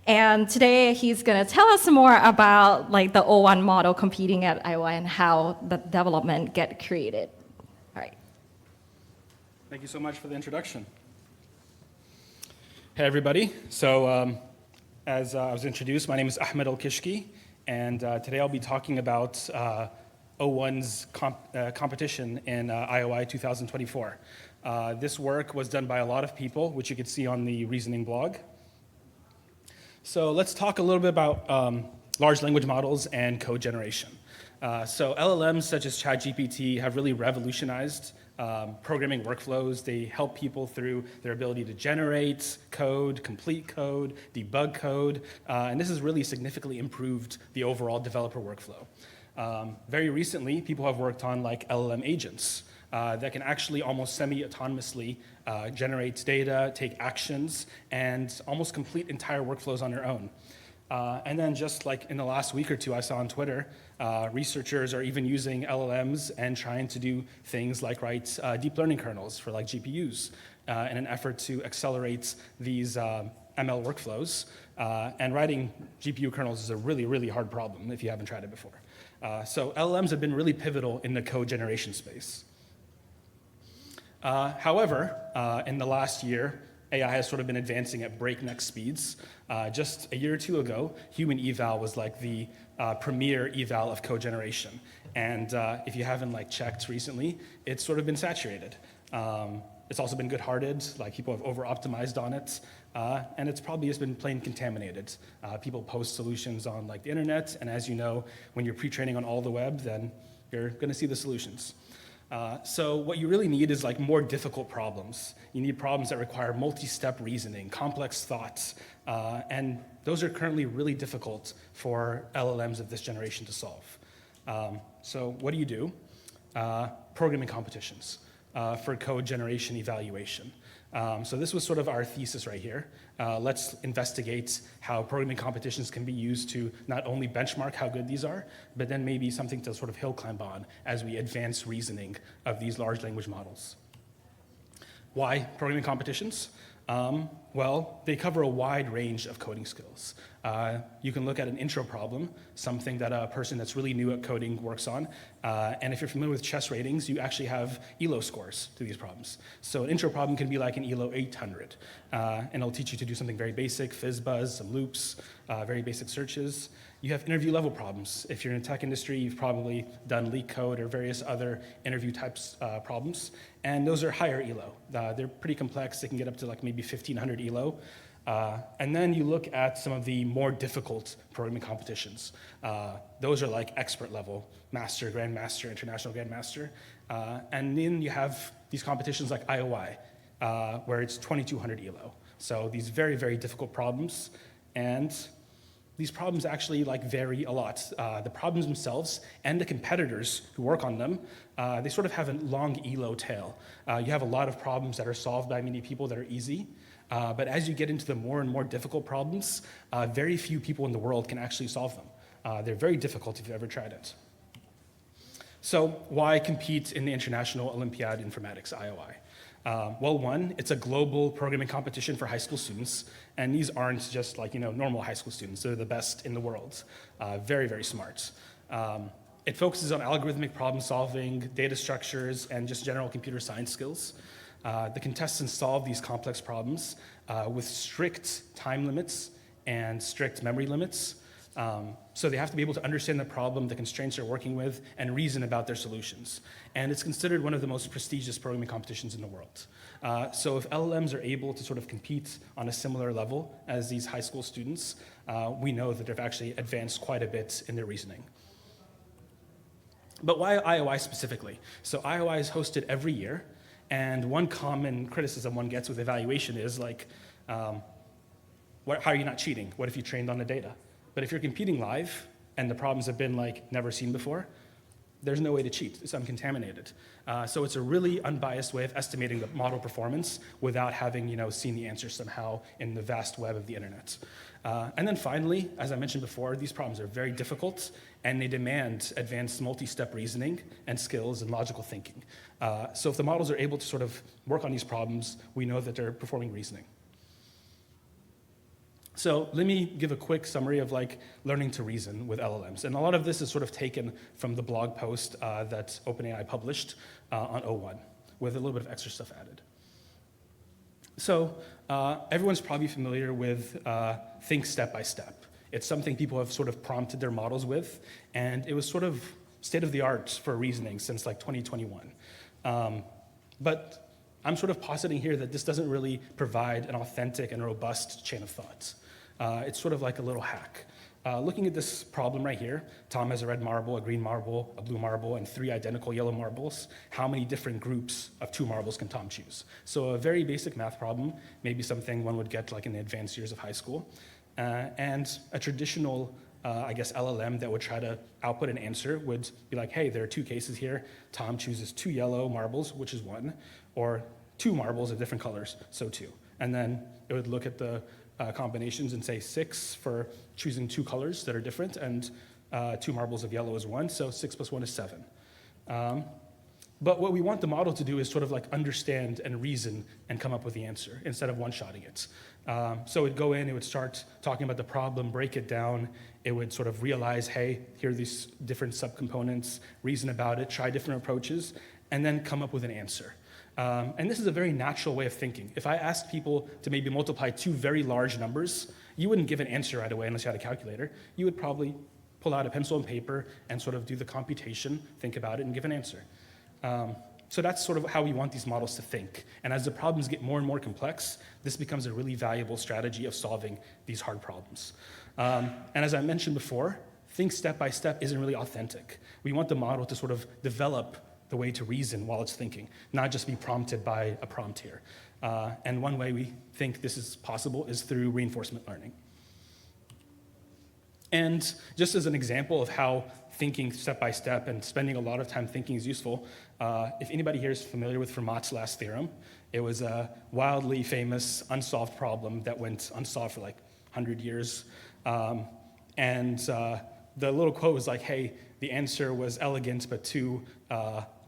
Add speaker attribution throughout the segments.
Speaker 1: And today he's going to tell us more about like the O1 model competing at Iowa and how the development get created. All right.
Speaker 2: Thank you so much for the introduction. Hey, everybody. So as I was introduced, my name is Ahmed Al-Kishki, and today I'll be talking about O1's competition in IOI 2024. This work was done by a lot of people, which you can see on the reasoning blog. So let's talk a little bit about large language models and code generation. So LLMs such as ChatGPT have really revolutionized programming workflows. They help people through their ability to generate code, complete code, debug code, and this has really significantly improved the overall developer workflow. Very recently, people have worked on like LLM agents that can actually almost semi-autonomously generate data, take actions, and almost complete entire workflows on their own. And then just like in the last week or two, I saw on Twitter, researchers are even using LLMs and trying to do things like write deep learning kernels for like GPUs in an effort to accelerate these ML workflows. And writing GPU kernels is a really, really hard problem if you haven't tried it before. So LLMs have been really pivotal in the code generation space. However, in the last year, AI has sort of been advancing at breakneck speeds. Just a year or two ago, human eval was like the premier eval of code generation. And if you haven't like checked recently, it's sort of been saturated. It's also been good-hearted, like people have over-optimized on it, and it's probably just been plain contaminated. People post solutions on like the internet, and as you know, when you're pre-training on all the web, then you're gonna see the solutions. So what you really need is like more difficult problems. You need problems that require multi-step reasoning, complex thoughts, and those are currently really difficult for LLMs of this generation to solve. So what do? Programming competitions for code generation evaluation. So this was sort of our thesis right here. Let's investigate how programming competitions can be used to not only benchmark how good these are, but then maybe something to sort of hill climb on as we advance reasoning of these large language models. Why programming competitions? Well, they cover a wide range of coding skills. You can look at an intro problem, something that a person that's really new at coding works on. And if you're familiar with chess ratings, you actually have ELO scores to these problems. So an intro problem can be like an ELO 800. And it'll teach you to do something very basic, fizzbuzz, some loops, very basic searches. You have interview level problems. If you're in the tech industry, you've probably done leak code or various other interview types problems. And those are higher ELO. They're pretty complex. They can get up to like maybe 1500 ELO. And then you look at some of the more difficult programming competitions. Those are like expert level, master, grandmaster, international grandmaster. And then you have these competitions like IOI, where it's 2200 ELO. So these very, very difficult problems. And these problems actually like vary a lot. The problems themselves and the competitors who work on them, they sort of have a long ELO tail. You have a lot of problems that are solved by many people that are easy. But as you get into the more and more difficult problems, very few people in the world can actually solve them. They're very difficult if you've ever tried it. So why compete in the International Olympiad Informatics, IOI? Well, one, it's a global programming competition for high school students, and these aren't just like, normal high school students. They're the best in the world. Very, very smart. It focuses on algorithmic problem solving, data structures, and just general computer science skills. The contestants solve these complex problems with strict time limits and strict memory limits. So they have to be able to understand the problem, the constraints they're working with, and reason about their solutions. And it's considered one of the most prestigious programming competitions in the world. So if LLMs are able to sort of compete on a similar level as these high school students, we know that they've actually advanced quite a bit in their reasoning. But why IOI specifically? So IOI is hosted every year, and one common criticism one gets with evaluation is like, how are you not cheating? What if you trained on the data? But if you're competing live and the problems have been like never seen before, there's no way to cheat. It's uncontaminated. So it's a really unbiased way of estimating the model performance without having seen the answer somehow in the vast web of the internet. And then finally, as I mentioned before, these problems are very difficult and they demand advanced multi-step reasoning and skills and logical thinking. So if the models are able to sort of work on these problems, we know that they're performing reasoning. So let me give a quick summary of like learning to reason with LLMs. And a lot of this is sort of taken from the blog post that OpenAI published on O1 with a little bit of extra stuff added. So everyone's probably familiar with think step by step. It's something people have sort of prompted their models with, and it was sort of state of the art for reasoning since like 2021. But I'm sort of positing here that this doesn't really provide an authentic and robust chain of thought. It's sort of like a little hack. Looking at this problem right here, Tom has a red marble, a green marble, a blue marble, and 3 identical yellow marbles. How many different groups of 2 marbles can Tom choose? So a very basic math problem, maybe something one would get like in the advanced years of high school. And a traditional, I guess, LLM that would try to output an answer would be like, hey, there are 2 cases here. Tom chooses 2 yellow marbles, which is 1, or 2 marbles of different colors, so 2. And then it would look at the combinations and say 6 for choosing 2 colors that are different, and 2 marbles of yellow is 1, so 6 plus 1 is 7. But what we want the model to do is sort of like understand and reason and come up with the answer instead of one-shotting it. So it would go in, it would start talking about the problem, break it down, it would sort of realize, hey, here are these different subcomponents, reason about it, try different approaches, and then come up with an answer. And this is a very natural way of thinking. If I asked people to maybe multiply 2 very large numbers, you wouldn't give an answer right away unless you had a calculator. You would probably pull out a pencil and paper and sort of do the computation, think about it, and give an answer. So that's sort of how we want these models to think. And as the problems get more and more complex, this becomes a really valuable strategy of solving these hard problems. And as I mentioned before, think step by step isn't really authentic. We want the model to sort of develop the way to reason while it's thinking, not just be prompted by a prompt here. And one way we think this is possible is through reinforcement learning. And just as an example of how thinking step by step and spending a lot of time thinking is useful, if anybody here is familiar with Fermat's last theorem, it was a wildly famous unsolved problem that went unsolved for like 100 years. And the little quote was like, hey, the answer was elegant but too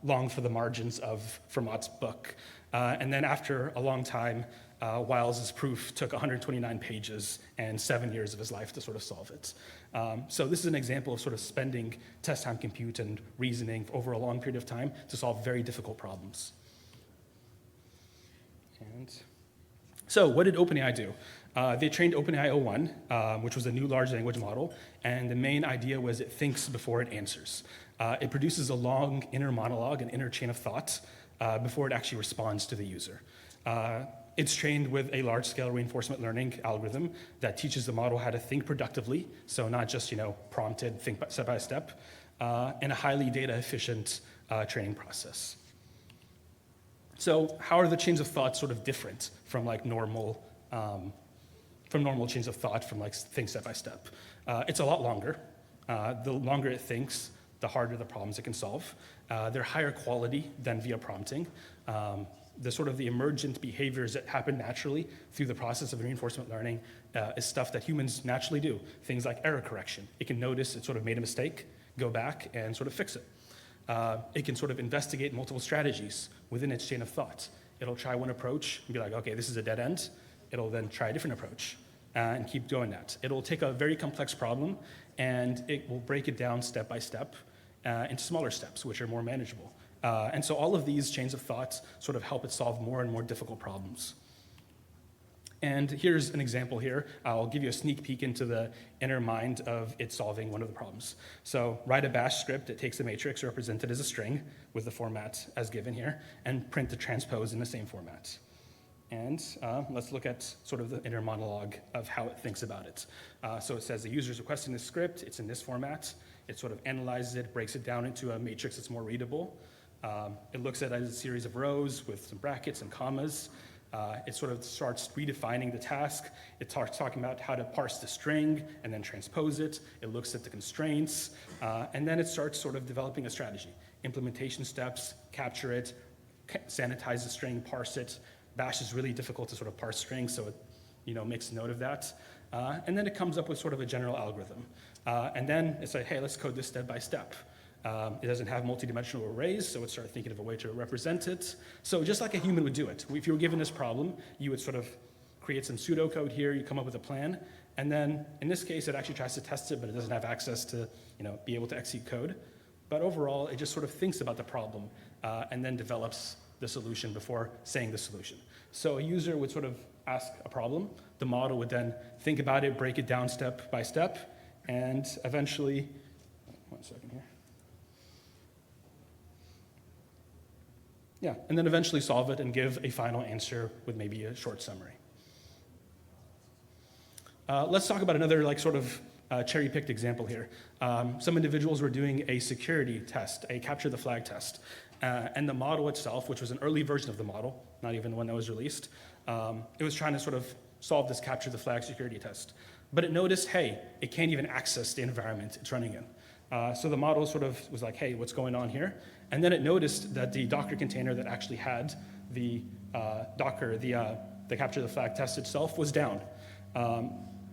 Speaker 2: long for the margins of Fermat's book. And then after a long time, Wiles's proof took 129 pages and 7 years of his life to sort of solve it. So this is an example of sort of spending test time compute and reasoning over a long period of time to solve very difficult problems. And so what did OpenAI do? They trained OpenAI O1, which was a new large language model, and the main idea was it thinks before it answers. It produces a long inner monologue, an inner chain of thought, before it actually responds to the user. It's trained with a large-scale reinforcement learning algorithm that teaches the model how to think productively, so not just prompted, think step by step, and a highly data-efficient training process. So how are the chains of thought sort of different from like normal chains of thought, from like think step by step? It's a lot longer. The longer it thinks, the harder the problems it can solve. They're higher quality than via prompting. The sort of the emergent behaviors that happen naturally through the process of reinforcement learning is stuff that humans naturally do. Things like error correction. It can notice it sort of made a mistake, go back and sort of fix it. It can sort of investigate multiple strategies within its chain of thought. It'll try one approach and be like, okay, this is a dead end. It'll then try a different approach and keep doing that. It'll take a very complex problem and it will break it down step by step into smaller steps, which are more manageable. And so all of these chains of thought sort of help it solve more and more difficult problems. And here's an example here. I'll give you a sneak peek into the inner mind of it solving one of the problems. So write a bash script that takes a matrix represented as a string with the format as given here, and print the transpose in the same format. And let's look at sort of the inner monologue of how it thinks about it. So it says the user's requesting this script. It's in this format. It sort of analyzes it, breaks it down into a matrix that's more readable. It looks at it as a series of rows with some brackets and commas. It sort of starts redefining the task. It starts talking about how to parse the string and then transpose it. It looks at the constraints, and then it starts sort of developing a strategy. Implementation steps, capture it, sanitize the string, parse it. Bash is really difficult to sort of parse strings, so it makes a note of that. And then it comes up with sort of a general algorithm. And then it's like, hey, let's code this step by step. It doesn't have multidimensional arrays, so it started thinking of a way to represent it. So just like a human would do it. If you were given this problem, you would sort of create some pseudocode here, you come up with a plan, And then in this case, it actually tries to test it, but it doesn't have access to be able to execute code. But overall, it just sort of thinks about the problem and then develops the solution before saying the solution. So a user would sort of ask a problem. The model would then think about it, break it down step by step, and eventually, one second here. Yeah, and then eventually solve it and give a final answer with maybe a short summary. Let's talk about another sort of cherry-picked example here. Some individuals were doing a security test, a capture the flag test. And the model itself, which was an early version of the model, not even the one that was released, it was trying to sort of solve this capture the flag security test. But it noticed, hey, it can't even access the environment it's running in. So the model sort of was like, hey, what's going on here? And then it noticed that the Docker container that actually had the the capture the flag test itself was down.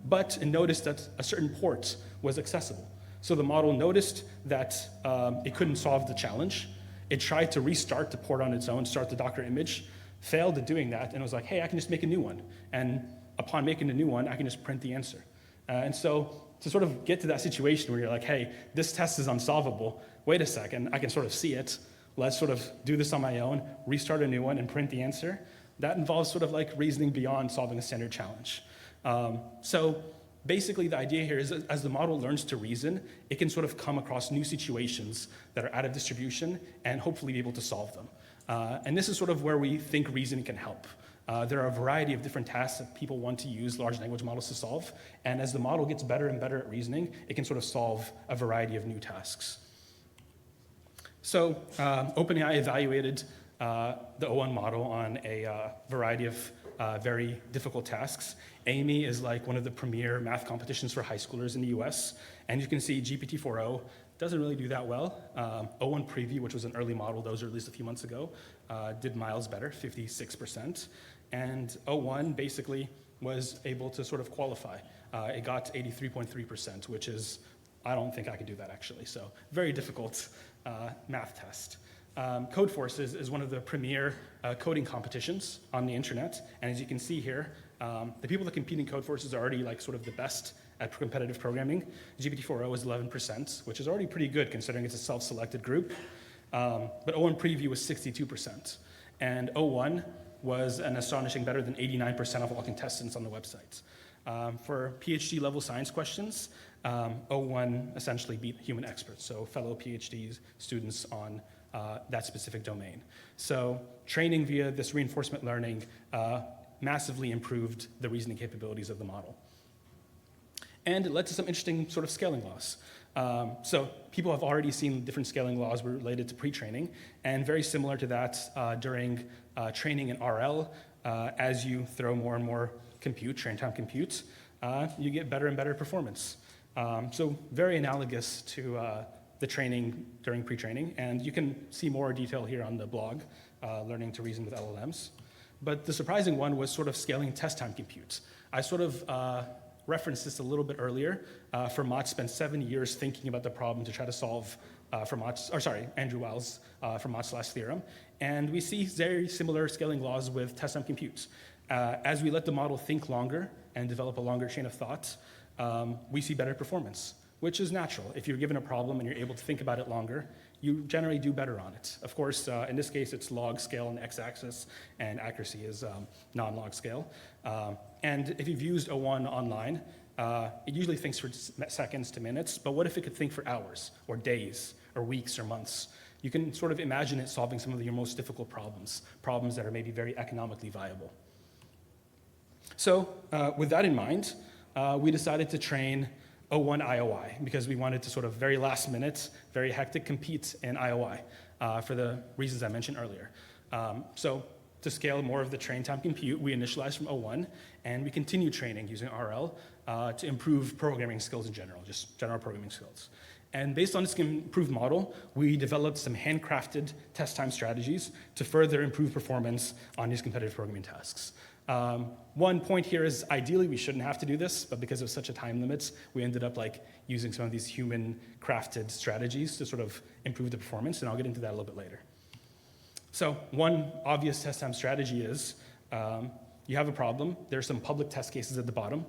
Speaker 2: But it noticed that a certain port was accessible. So the model noticed that it couldn't solve the challenge. It tried to restart the port on its own, start the Docker image, failed at doing that, and was like, hey, I can just make a new one. And upon making a new one, I can just print the answer. And so to sort of get to that situation where you're like, hey, this test is unsolvable, wait a second, I can sort of see it. Let's sort of do this on my own, restart a new one, and print the answer. That involves sort of reasoning beyond solving a standard challenge. So basically the idea here is that as the model learns to reason, it can sort of come across new situations that are out of distribution and hopefully be able to solve them. And this is sort of where we think reasoning can help. There are a variety of different tasks that people want to use large language models to solve. And as the model gets better and better at reasoning, it can sort of solve a variety of new tasks. So OpenAI evaluated the O1 model on a variety of very difficult tasks. Amy is one of the premier math competitions for high schoolers in the US. And you can see GPT-4o doesn't really do that well. O1 Preview, which was an early model that was released a few months ago, did miles better, 56%. And O1 basically was able to sort of qualify. It got 83.3%, which is, I don't think I could do that actually. So very difficult math test. Codeforces is one of the premier coding competitions on the internet. And as you can see here, the people that compete in Codeforces are already sort of the best at competitive programming. GPT-4o is 11%, which is already pretty good considering it's a self-selected group. But O1 Preview was 62%. And O1 was an astonishing better than 89% of all contestants on the website. For PhD level science questions, O1 essentially beat human experts, so fellow PhD students on that specific domain. So training via this reinforcement learning massively improved the reasoning capabilities of the model. And it led to some interesting sort of scaling laws. So people have already seen different scaling laws related to pre-training, and very similar to that during training in RL, as you throw more and more train time compute, you get better and better performance. So very analogous to the training during pre-training, and you can see more detail here on the blog, Learning to Reason with LLMs. But the surprising one was sort of scaling test time compute. I sort of referenced this a little bit earlier. Fermat spent 7 years thinking about the problem to try to solve Andrew Weil's Fermat's last theorem. And we see very similar scaling laws with test time compute. As we let the model think longer and develop a longer chain of thought, we see better performance, which is natural. If you're given a problem and you're able to think about it longer, you generally do better on it. Of course, in this case, it's log scale on the x-axis, and accuracy is non-log scale. And if you've used O1 online, it usually thinks for seconds to minutes, but what if it could think for hours, or days, or weeks, or months? You can sort of imagine it solving some of your most difficult problems that are maybe very economically viable. So with that in mind, we decided to train O1 IOI because we wanted to sort of very last minute, very hectic compete in IOI for the reasons I mentioned earlier. So to scale more of the train time compute, we initialized from O1 and we continue training using RL to improve programming skills in general, just general programming skills. And based on this improved model, we developed some handcrafted test time strategies to further improve performance on these competitive programming tasks. One point here is ideally we shouldn't have to do this, but because of such a time limit, we ended up using some of these human crafted strategies to sort of improve the performance, and I'll get into that a little bit later. So one obvious test time strategy is you have a problem, there's some public test cases at the bottom,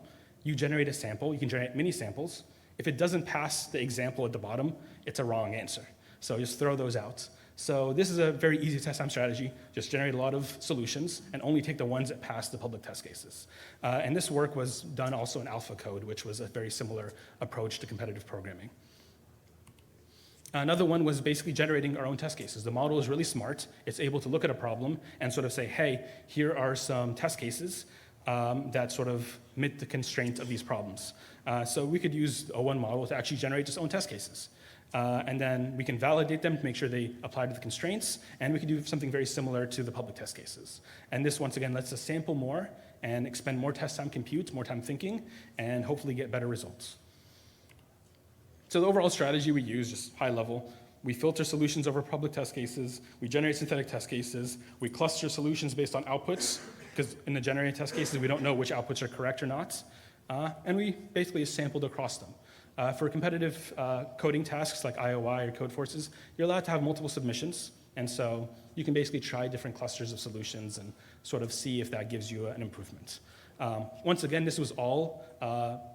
Speaker 2: you generate a sample, you can generate many samples. If it doesn't pass the example at the bottom, it's a wrong answer. So just throw those out. So this is a very easy test time strategy. Just generate a lot of solutions and only take the ones that pass the public test cases. And this work was done also in alpha code, which was a very similar approach to competitive programming. Another one was basically generating our own test cases. The model is really smart. It's able to look at a problem and sort of say, hey, here are some test cases that sort of meet the constraint of these problems. So we could use the O1 model to actually generate its own test cases. And then we can validate them to make sure they apply to the constraints, and we can do something very similar to the public test cases. And this, once again, lets us sample more and expend more test time compute, more time thinking, and hopefully get better results. So the overall strategy we use, just high level, we filter solutions over public test cases, we generate synthetic test cases, we cluster solutions based on outputs, because in the generated test cases, we don't know which outputs are correct or not, and we basically sampled across them. For competitive coding tasks like IOI or Codeforces, you're allowed to have multiple submissions, and so you can basically try different clusters of solutions and sort of see if that gives you an improvement. Once again, this was all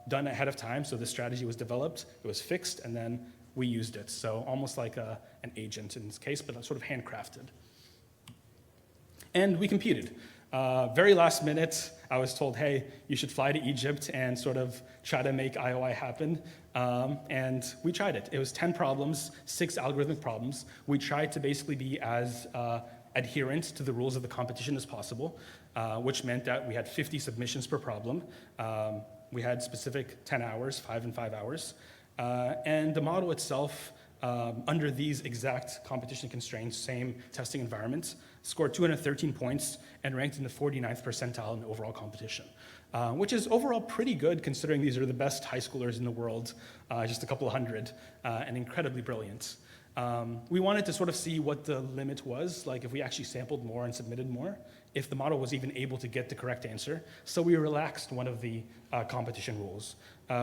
Speaker 2: done ahead of time, so this strategy was developed, it was fixed, and then we used it. So almost like an agent in this case, but sort of handcrafted. And we competed. Very last minute, I was told, hey, you should fly to Egypt and sort of try to make IOI happen. And we tried it. It was 10 problems, 6 algorithmic problems. We tried to basically be as adherent to the rules of the competition as possible, which meant that we had 50 submissions per problem. We had specific 10 hours, 5 and 5 hours. And the model itself, under these exact competition constraints, same testing environments, scored 213 points and ranked in the 49th percentile in the overall competition, which is overall pretty good considering these are the best high schoolers in the world, just a couple of hundred, and incredibly brilliant. We wanted to sort of see what the limit was, like if we actually sampled more and submitted more, if the model was even able to get the correct answer. So we relaxed one of the competition rules.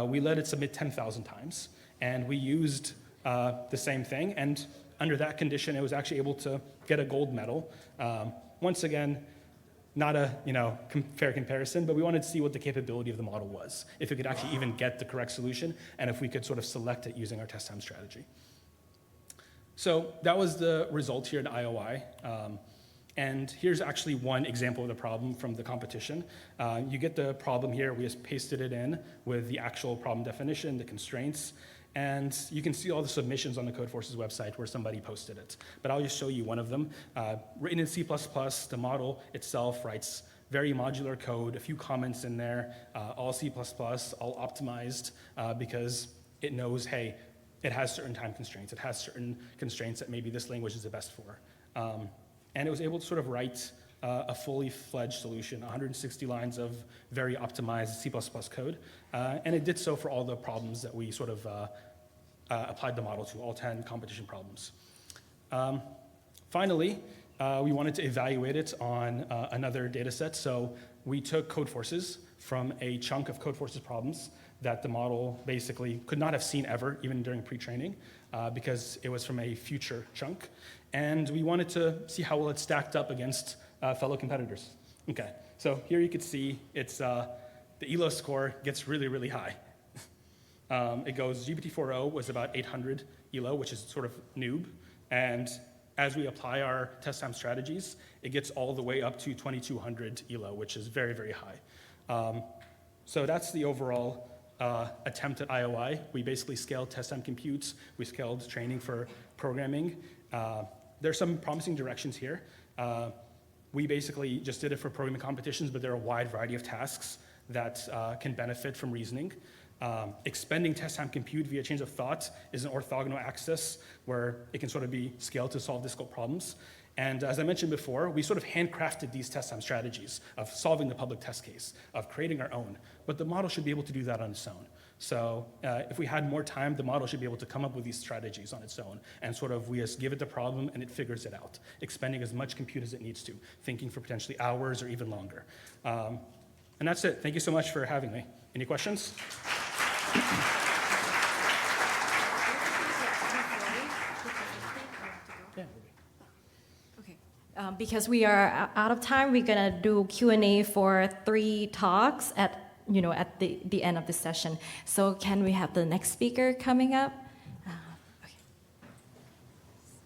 Speaker 2: We let it submit 10,000 times, and we used the same thing, and under that condition, it was actually able to get a gold medal. Once again, not a fair comparison, but we wanted to see what the capability of the model was, if it could actually even get the correct solution, and if we could sort of select it using our test time strategy. So that was the result here in IOI. And here's actually one example of the problem from the competition. You get the problem here, we just pasted it in with the actual problem definition, the constraints, and you can see all the submissions on the Codeforces website where somebody posted it. But I'll just show you one of them. Written in C++, the model itself writes very modular code, a few comments in there, all C++, all optimized, because it knows, hey, it has certain time constraints. It has certain constraints that maybe this language is the best for. And it was able to sort of write a fully fledged solution, 160 lines of very optimized C++ code. And it did so for all the problems that we sort of applied the model to, all 10 competition problems. Finally, we wanted to evaluate it on another data set. So we took Codeforces from a chunk of Codeforces problems that the model basically could not have seen ever, even during pre-training, because it was from a future chunk. And we wanted to see how well it stacked up against fellow competitors. Okay, so here you can see it's the ELO score gets really, really high. It goes, GPT-4o was about 800 ELO, which is sort of noob. And as we apply our test time strategies, it gets all the way up to 2200 ELO, which is very, very high. So that's the overall attempt at IOI. We basically scaled test time computes. We scaled training for programming. There's some promising directions here. We basically just did it for programming competitions, but there are a wide variety of tasks that can benefit from reasoning. Expending test time compute via change of thought is an orthogonal axis where it can sort of be scaled to solve difficult problems. And as I mentioned before, we sort of handcrafted these test time strategies of solving the public test case, of creating our own. But the model should be able to do that on its own. So if we had more time, the model should be able to come up with these strategies on its own. And sort of we just give it the problem and it figures it out, expending as much compute as it needs to, thinking for potentially hours or even longer. And that's it. Thank you so much for having me. Any questions?
Speaker 1: Because we are out of time, we're gonna do Q&A for 3 talks at at the end of the session. So can we have the next speaker coming up?